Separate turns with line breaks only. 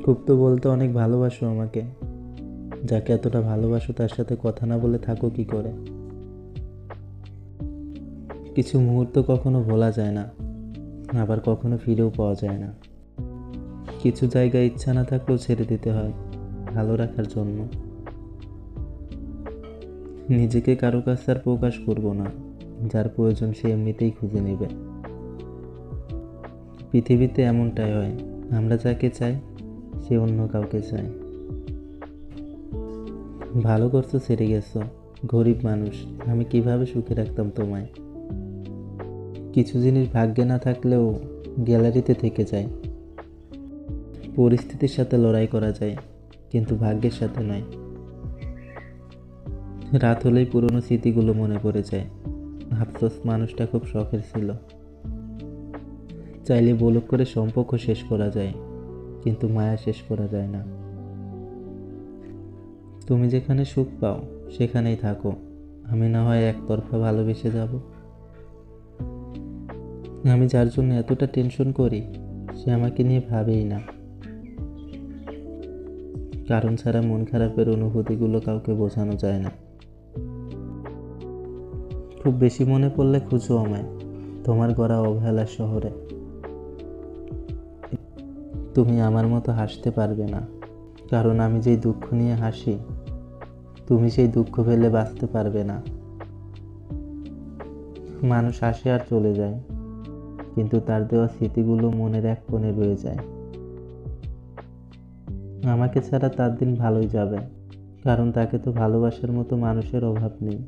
খুব তো বলতে অনেক ভালোবাসো আমাকে। যাকে এতটা ভালোবাসো তার সাথে কথা না বলে থাকো কি করে? কিছু মুহূর্ত কখনো ভোলা যায় না, আবার কখনো ফিরেও পাওয়া যায় না। কিছু জায়গায় ইচ্ছা না থাকলেও ছেড়ে দিতে হয় ভালো রাখার জন্য। নিজেকে কারো কাছে আর প্রকাশ করব না, যার প্রয়োজন সে এমনিতেই খুঁজে নেবে। পৃথিবীতে এমনটাই হয়, আমরা যাকে চাই সে অন্য কাউকে চায়। ভালো করছো ছেড়ে গেছো, গরিব মানুষ, আমি কিভাবে সুখে রাখতাম তোমায়। কিছু জিনিস ভাগ্যে না থাকলেও গ্যালারিতে থেকে যায়। পরিস্থিতির সাথে লড়াই করা যায়, কিন্তু ভাগ্যের সাথে নয়। রাত হলেই পুরনো স্মৃতিগুলো মনে পড়ে যায়। আফসোস, মানুষটা খুব শখের ছিল। চাইলে বলক করে সম্পর্ক শেষ করা যায়, কিন্তু মায়া শেষ করা যায় না। তুমি যেখানে সুখ পাও সেখানেই থাকো, আমি না হয় একতরফা ভালোবেসে যাব। আমি যার জন্য এতটা টেনশন করি সে আমাকে নিয়ে ভাবেই না। কারণ ছাড়া মন খারাপের অনুভূতিগুলো কাউকে বোঝানো যায় না। খুব বেশি মনে পড়লে খুঁজো আমায় তোমার গড়া অবহেলার শহরে। তুমি আমার মতো হাসতে পারবে না, কারণ আমি যেই দুঃখ নিয়ে হাসি তুমি সেই দুঃখ ফেলে বাঁচতে পারবে না। মানুষ আসে আর চলে যায়, কিন্তু তার দেওয়া স্মৃতিগুলো মনের এক কোণে রয়ে যায়। আমাকে ছাড়া তার দিন ভালোই যাবে, কারণ তাকে তো ভালোবাসার মতো মানুষের অভাব নেই।